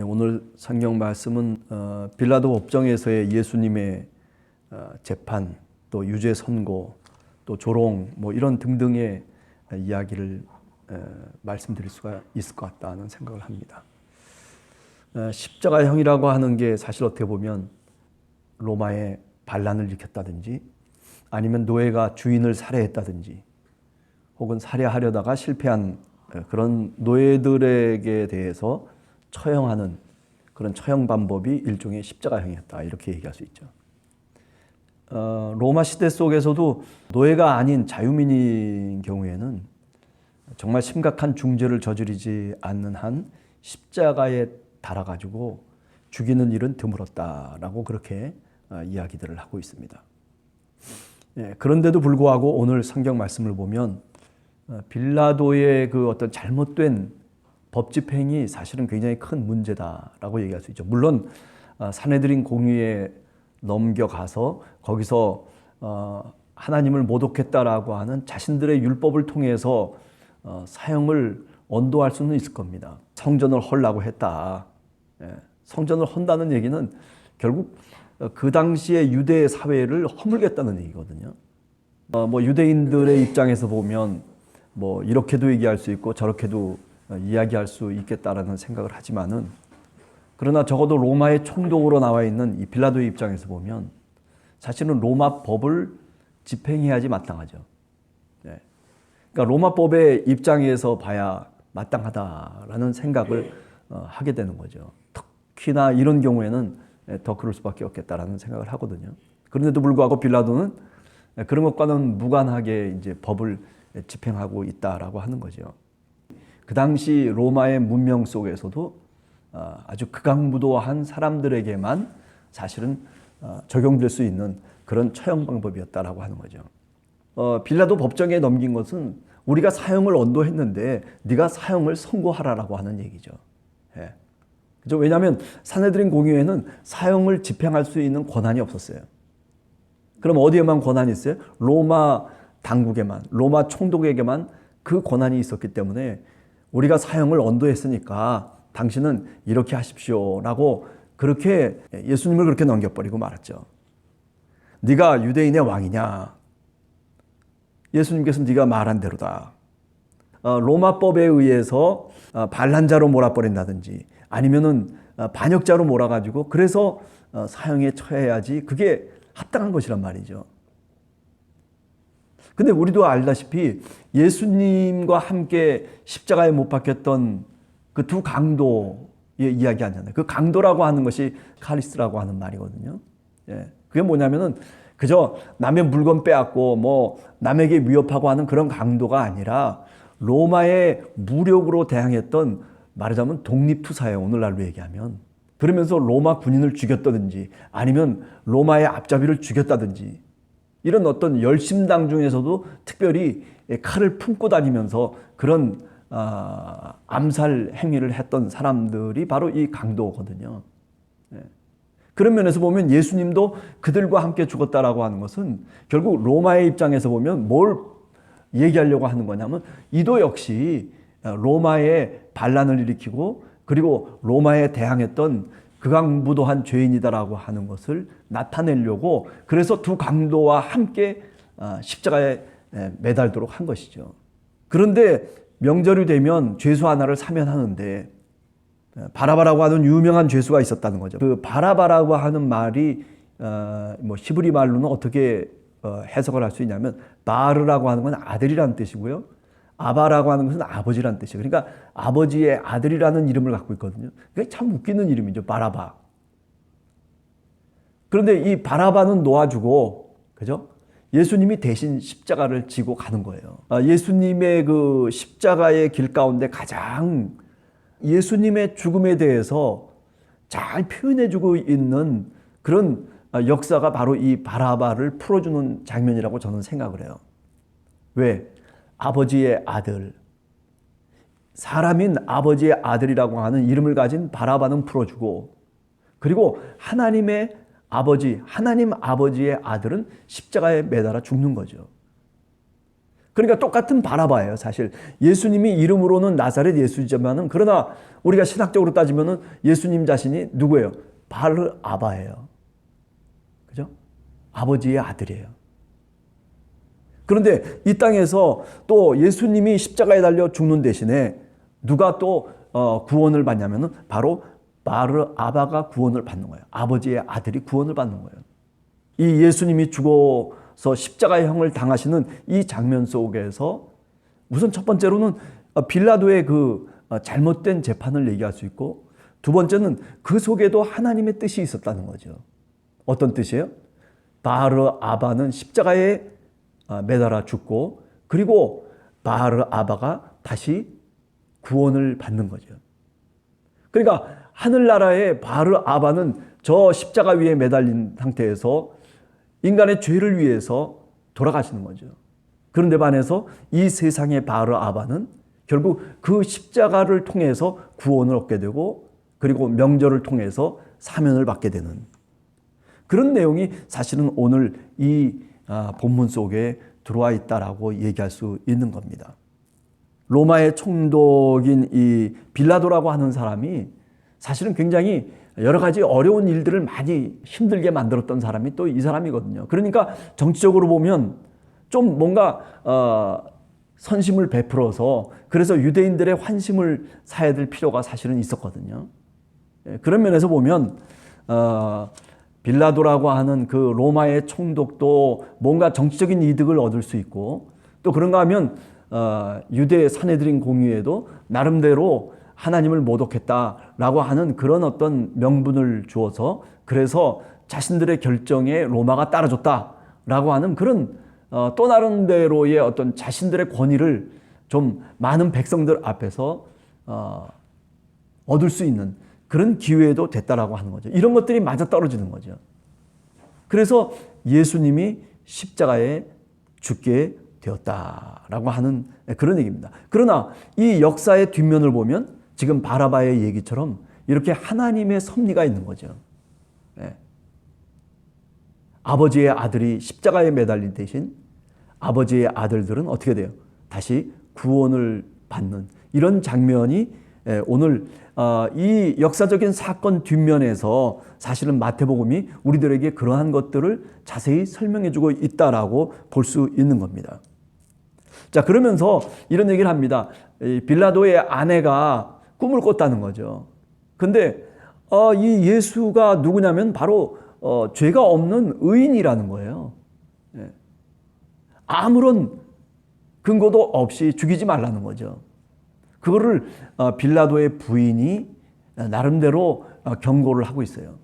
오늘 성경 말씀은 빌라도 법정에서의 예수님의 재판, 또 유죄 선고, 또 조롱, 뭐 이런 등등의 이야기를 말씀드릴 수가 있을 것 같다는 생각을 합니다. 십자가형이라고 하는 게 사실 어떻게 보면 로마의 반란을 일으켰다든지, 아니면 노예가 주인을 살해했다든지, 혹은 살해하려다가 실패한 그런 노예들에게 대해서 처형하는 그런 처형 방법이 일종의 십자가형이었다, 이렇게 얘기할 수 있죠. 로마 시대 속에서도 노예가 아닌 자유민인 경우에는 정말 심각한 중죄를 저지르지 않는 한 십자가에 달아가지고 죽이는 일은 드물었다라고 그렇게 이야기들을 하고 있습니다. 그런데도 불구하고 오늘 성경 말씀을 보면 빌라도의 그 어떤 잘못된 법 집행이 사실은 굉장히 큰 문제다라고 얘기할 수 있죠. 물론 산헤드린 공의에 넘겨가서 거기서 하나님을 모독했다라고 하는 자신들의 율법을 통해서 사형을 언도할 수는 있을 겁니다. 성전을 헐라고 했다. 성전을 헌다는 얘기는 결국 그 당시의 유대 사회를 허물겠다는 얘기거든요. 뭐 유대인들의 입장에서 보면 뭐 이렇게도 얘기할 수 있고 저렇게도 이야기할 수 있겠다라는 생각을 하지만은, 그러나 적어도 로마의 총독으로 나와 있는 이 빌라도의 입장에서 보면 사실은 로마 법을 집행해야지 마땅하죠. 그러니까 로마 법의 입장에서 봐야 마땅하다라는 생각을 하게 되는 거죠. 특히나 이런 경우에는 더 그럴 수밖에 없겠다라는 생각을 하거든요. 그런데도 불구하고 빌라도는 그런 것과는 무관하게 이제 법을 집행하고 있다라고 하는 거죠. 그 당시 로마의 문명 속에서도 아주 극악무도한 사람들에게만 사실은 적용될 수 있는 그런 처형 방법이었다라고 하는 거죠. 빌라도 법정에 넘긴 것은 우리가 사형을 언도했는데 네가 사형을 선고하라라고 하는 얘기죠. 그죠? 왜냐하면 산헤드린 공의회는 사형을 집행할 수 있는 권한이 없었어요. 그럼 어디에만 권한이 있어요? 로마 당국에만, 로마 총독에게만 그 권한이 있었기 때문에 우리가 사형을 언도했으니까 당신은 이렇게 하십시오라고 그렇게 예수님을 그렇게 넘겨버리고 말았죠. 네가 유대인의 왕이냐? 예수님께서 네가 말한 대로다. 로마법에 의해서 반란자로 몰아버린다든지 아니면은 반역자로 몰아가지고 그래서 사형에 처해야지 그게 합당한 것이란 말이죠. 근데 우리도 알다시피 예수님과 함께 십자가에 못 박혔던 그 두 강도의 이야기 하잖아요. 그 강도라고 하는 것이 카리스라고 하는 말이거든요. 그게 뭐냐면은 그저 남의 물건 빼앗고 뭐 남에게 위협하고 하는 그런 강도가 아니라 로마의 무력으로 대항했던, 말하자면 독립투사예요, 오늘날로 얘기하면. 그러면서 로마 군인을 죽였다든지 아니면 로마의 앞잡이를 죽였다든지 이런 어떤 열심당 중에서도 특별히 칼을 품고 다니면서 그런 암살 행위를 했던 사람들이 바로 이 강도거든요. 그런 면에서 보면 예수님도 그들과 함께 죽었다라고 하는 것은 결국 로마의 입장에서 보면 뭘 얘기하려고 하는 거냐면 이도 역시 로마의 반란을 일으키고 그리고 로마에 대항했던 극악무도한 죄인이다라고 하는 것을 나타내려고, 그래서 두 강도와 함께 십자가에 매달도록 한 것이죠. 그런데 명절이 되면 죄수 하나를 사면하는데 바라바라고 하는 유명한 죄수가 있었다는 거죠. 그 바라바라고 하는 말이 뭐 히브리 말로는 어떻게 해석을 할 수 있냐면, 바르라고 하는 건 아들이라는 뜻이고요, 아바라고 하는 것은 아버지라는 뜻이에요. 그러니까 아버지의 아들이라는 이름을 갖고 있거든요. 그게 참 웃기는 이름이죠, 바라바. 그런데 이 바라바는 놓아주고, 그죠? 예수님이 대신 십자가를 지고 가는 거예요. 예수님의 그 십자가의 길 가운데 가장 예수님의 죽음에 대해서 잘 표현해주고 있는 그런 역사가 바로 이 바라바를 풀어주는 장면이라고 저는 생각을 해요. 왜? 아버지의 아들, 사람인 아버지의 아들이라고 하는 이름을 가진 바라바는 풀어주고, 그리고 하나님의 아버지, 하나님 아버지의 아들은 십자가에 매달아 죽는 거죠. 그러니까 똑같은 바라바예요. 사실 예수님이 이름으로는 나사렛 예수지만은 그러나 우리가 신학적으로 따지면은 예수님 자신이 누구예요? 바르아바예요. 그죠? 아버지의 아들이에요. 그런데 이 땅에서 또 예수님이 십자가에 달려 죽는 대신에 누가 또 구원을 받냐면은 바로 바르아바가 구원을 받는 거예요. 아버지의 아들이 구원을 받는 거예요. 이 예수님이 죽어서 십자가의 형을 당하시는 이 장면 속에서 우선 첫 번째로는 빌라도의 그 잘못된 재판을 얘기할 수 있고, 두 번째는 그 속에도 하나님의 뜻이 있었다는 거죠. 어떤 뜻이에요? 바르아바는 십자가에 매달아 죽고, 그리고 바르아바가 다시 구원을 받는 거죠. 그러니까 하늘나라의 바르아바는 저 십자가 위에 매달린 상태에서 인간의 죄를 위해서 돌아가시는 거죠. 그런데 반해서 이 세상의 바르아바는 결국 그 십자가를 통해서 구원을 얻게 되고, 그리고 명절을 통해서 사면을 받게 되는 그런 내용이 사실은 오늘 이 본문 속에 들어와 있다라고 얘기할 수 있는 겁니다. 로마의 총독인 이 빌라도라고 하는 사람이 사실은 굉장히 여러 가지 어려운 일들을 많이 힘들게 만들었던 사람이 또 이 사람이거든요. 그러니까 정치적으로 보면 좀 뭔가 선심을 베풀어서 그래서 유대인들의 환심을 사야 될 필요가 사실은 있었거든요. 그런 면에서 보면 빌라도라고 하는 그 로마의 총독도 뭔가 정치적인 이득을 얻을 수 있고, 또 그런가 하면 유대 산헤드린 공의회도 나름대로 하나님을 모독했다라고 하는 그런 어떤 명분을 주어서, 그래서 자신들의 결정에 로마가 따라줬다라고 하는 그런 또 나름대로의 어떤 자신들의 권위를 좀 많은 백성들 앞에서 얻을 수 있는 그런 기회도 됐다라고 하는 거죠. 이런 것들이 맞아떨어지는 거죠. 그래서 예수님이 십자가에 죽게 되었다라고 하는 그런 얘기입니다. 그러나 이 역사의 뒷면을 보면 지금 바라바의 얘기처럼 이렇게 하나님의 섭리가 있는 거죠. 네. 아버지의 아들이 십자가에 매달린 대신 아버지의 아들들은 어떻게 돼요? 다시 구원을 받는 이런 장면이 오늘 이 역사적인 사건 뒷면에서 사실은 마태복음이 우리들에게 그러한 것들을 자세히 설명해 주고 있다라고 볼 수 있는 겁니다. 자, 그러면서 이런 얘기를 합니다. 빌라도의 아내가 꿈을 꿨다는 거죠. 근데 이 예수가 누구냐면 바로 죄가 없는 의인이라는 거예요. 아무런 근거도 없이 죽이지 말라는 거죠. 그거를 빌라도의 부인이 나름대로 경고를 하고 있어요.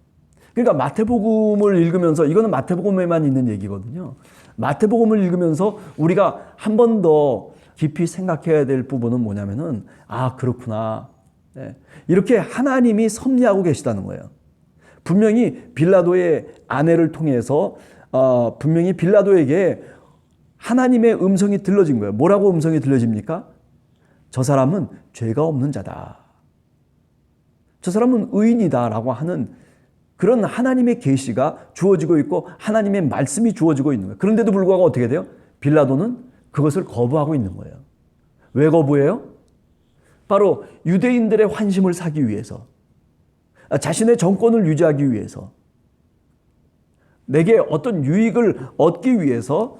그러니까 마태복음을 읽으면서, 이거는 마태복음에만 있는 얘기거든요. 마태복음을 읽으면서 우리가 한 번 더 깊이 생각해야 될 부분은 뭐냐면은, 그렇구나. 이렇게 하나님이 섭리하고 계시다는 거예요. 분명히 빌라도의 아내를 통해서 분명히 빌라도에게 하나님의 음성이 들려진 거예요. 뭐라고 음성이 들려집니까? 저 사람은 죄가 없는 자다. 저 사람은 의인이다라고 하는 그런 하나님의 계시가 주어지고 있고 하나님의 말씀이 주어지고 있는 거예요. 그런데도 불구하고 어떻게 돼요? 빌라도는 그것을 거부하고 있는 거예요. 왜 거부해요? 바로 유대인들의 환심을 사기 위해서, 자신의 정권을 유지하기 위해서, 내게 어떤 유익을 얻기 위해서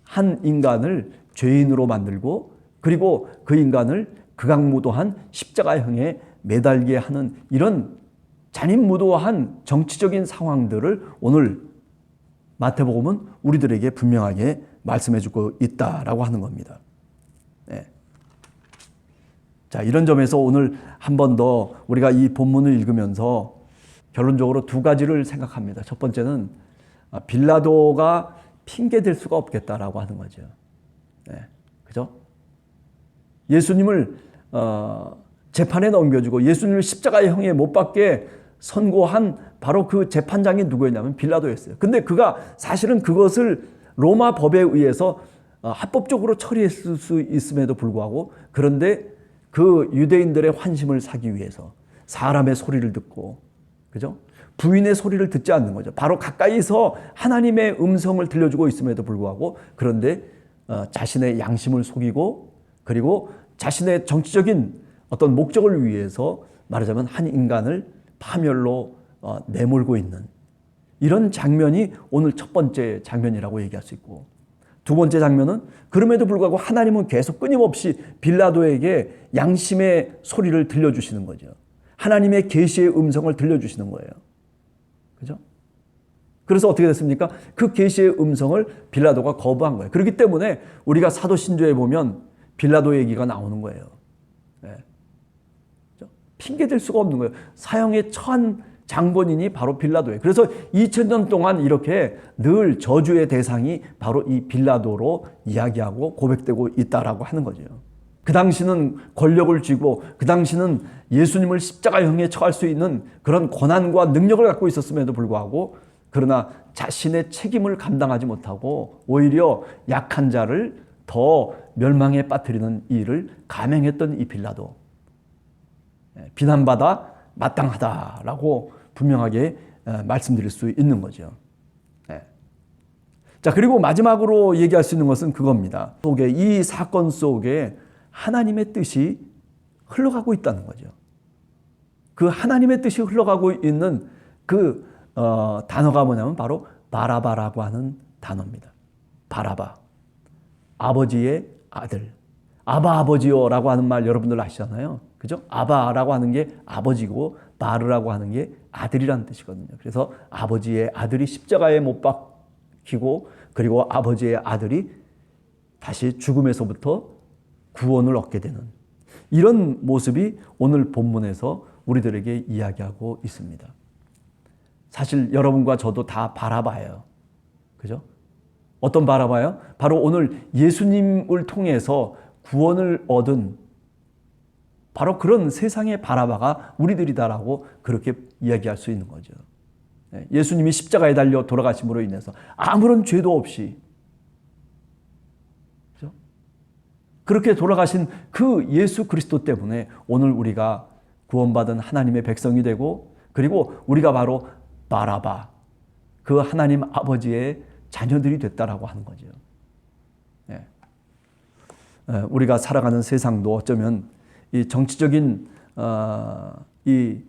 한 인간을 죄인으로 만들고, 그리고 그 인간을 극악무도한 십자가형에 매달게 하는 이런 잔인무도한 정치적인 상황들을 오늘 마태복음은 우리들에게 분명하게 말씀해 주고 있다라고 하는 겁니다. 네. 자, 이런 점에서 오늘 한 번 더 우리가 이 본문을 읽으면서 결론적으로 두 가지를 생각합니다. 첫 번째는 빌라도가 핑계 댈 수가 없겠다라고 하는 거죠. 네. 그죠? 예수님을 재판에 넘겨주고 예수님을 십자가의 형에 못 박게 선고한 바로 그 재판장이 누구였냐면 빌라도였어요. 근데 그가 사실은 그것을 로마 법에 의해서 합법적으로 처리했을 수 있음에도 불구하고, 그런데 그 유대인들의 환심을 사기 위해서 사람의 소리를 듣고, 그죠? 부인의 소리를 듣지 않는 거죠. 바로 가까이서 하나님의 음성을 들려주고 있음에도 불구하고, 그런데 자신의 양심을 속이고 그리고 자신의 정치적인 어떤 목적을 위해서 말하자면 한 인간을 파멸로 내몰고 있는 이런 장면이 오늘 첫 번째 장면이라고 얘기할 수 있고, 두 번째 장면은 그럼에도 불구하고 하나님은 계속 끊임없이 빌라도에게 양심의 소리를 들려주시는 거죠. 하나님의 계시의 음성을 들려주시는 거예요. 그죠? 그래서 어떻게 됐습니까? 그 계시의 음성을 빌라도가 거부한 거예요. 그렇기 때문에 우리가 사도신조에 보면 빌라도 얘기가 나오는 거예요. 네. 핑계댈 수가 없는 거예요. 사형에 처한 장본인이 바로 빌라도예요. 그래서 2000년 동안 이렇게 늘 저주의 대상이 바로 이 빌라도로 이야기하고 고백되고 있다라고 하는 거죠. 그 당시는 권력을 쥐고 그 당시는 예수님을 십자가형에 처할 수 있는 그런 권한과 능력을 갖고 있었음에도 불구하고, 그러나 자신의 책임을 감당하지 못하고 오히려 약한 자를 더 멸망에 빠뜨리는 일을 감행했던 이 빌라도, 비난받아 마땅하다라고 분명하게 말씀드릴 수 있는 거죠. 자, 그리고 마지막으로 얘기할 수 있는 것은 그겁니다. 이 사건 속에 하나님의 뜻이 흘러가고 있다는 거죠. 그 하나님의 뜻이 흘러가고 있는 그 단어가 뭐냐면 바로 바라바라고 하는 단어입니다. 바라바. 아버지의 아들. 아바 아버지요라고 하는 말 여러분들 아시잖아요. 그죠? 아바라고 하는 게 아버지고 바르라고 하는 게 아들이라는 뜻이거든요. 그래서 아버지의 아들이 십자가에 못 박히고 그리고 아버지의 아들이 다시 죽음에서부터 구원을 얻게 되는 이런 모습이 오늘 본문에서 우리들에게 이야기하고 있습니다. 사실 여러분과 저도 다 바라봐요. 그죠? 어떤 바라봐요? 바로 오늘 예수님을 통해서 구원을 얻은 바로 그런 세상의 바라바가 우리들이다라고 그렇게 이야기할 수 있는 거죠. 예수님이 십자가에 달려 돌아가심으로 인해서 아무런 죄도 없이, 그죠? 그렇게 돌아가신 그 예수 그리스도 때문에 오늘 우리가 구원받은 하나님의 백성이 되고, 그리고 우리가 바로 바라바, 그 하나님 아버지의 자녀들이 됐다라고 하는 거죠. 우리가 살아가는 세상도 어쩌면 이 정치적인 이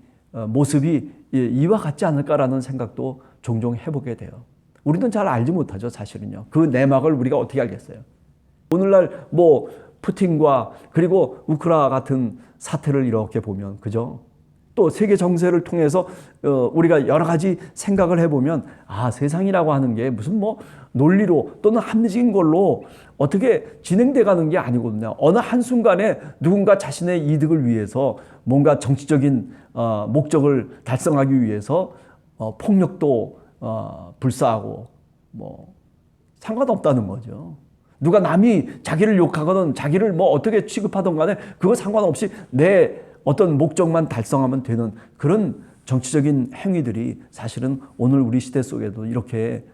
모습이 이와 같지 않을까라는 생각도 종종 해보게 돼요. 우리는 잘 알지 못하죠, 사실은요. 그 내막을 우리가 어떻게 알겠어요? 오늘날 뭐 푸틴과 그리고 우크라이나 같은 사태를 이렇게 보면, 그죠? 또 세계 정세를 통해서 우리가 여러 가지 생각을 해보면, 아, 세상이라고 하는 게 무슨 뭐 논리로 또는 합리적인 걸로 어떻게 진행돼 가는 게 아니거든요. 어느 한순간에 누군가 자신의 이득을 위해서 뭔가 정치적인 목적을 달성하기 위해서 폭력도 불사하고 뭐 상관없다는 거죠. 누가 남이 자기를 욕하거든 자기를 뭐 어떻게 취급하든 간에 그거 상관없이 내 어떤 목적만 달성하면 되는 그런 정치적인 행위들이 사실은 오늘 우리 시대 속에도 이렇게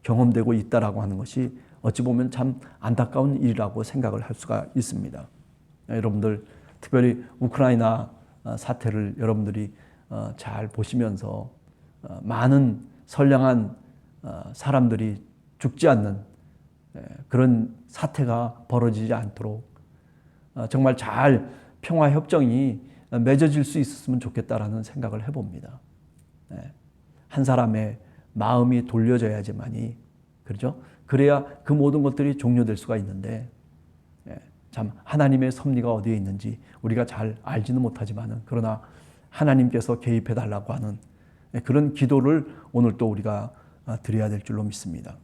경험되고 있다라고 하는 것이 어찌 보면 참 안타까운 일이라고 생각을 할 수가 있습니다. 여러분들 특별히 우크라이나 사태를 여러분들이 잘 보시면서 많은 선량한 사람들이 죽지 않는 그런 사태가 벌어지지 않도록 정말 잘 평화협정이 맺어질 수 있었으면 좋겠다라는 생각을 해봅니다. 한 사람의 마음이 돌려져야지만이, 그렇죠? 그래야 그 모든 것들이 종료될 수가 있는데, 참 하나님의 섭리가 어디에 있는지 우리가 잘 알지는 못하지만은, 그러나 하나님께서 개입해 달라고 하는 그런 기도를 오늘 또 우리가 드려야 될 줄로 믿습니다.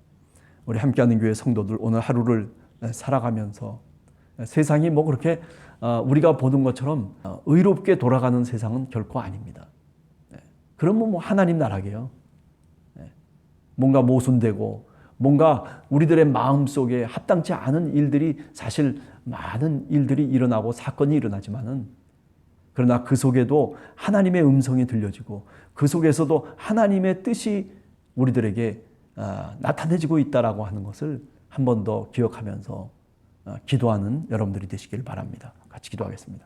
우리 함께하는 교회 성도들 오늘 하루를 살아가면서 세상이 뭐 그렇게 우리가 보는 것처럼 의롭게 돌아가는 세상은 결코 아닙니다. 그러면 뭐 하나님 나라게요. 뭔가 모순되고 뭔가 우리들의 마음속에 합당치 않은 일들이 사실 많은 일들이 일어나고 사건이 일어나지만은, 그러나 그 속에도 하나님의 음성이 들려지고 그 속에서도 하나님의 뜻이 우리들에게 나타내지고 있다라고 하는 것을 한 번 더 기억하면서 기도하는 여러분들이 되시길 바랍니다. 같이 기도하겠습니다.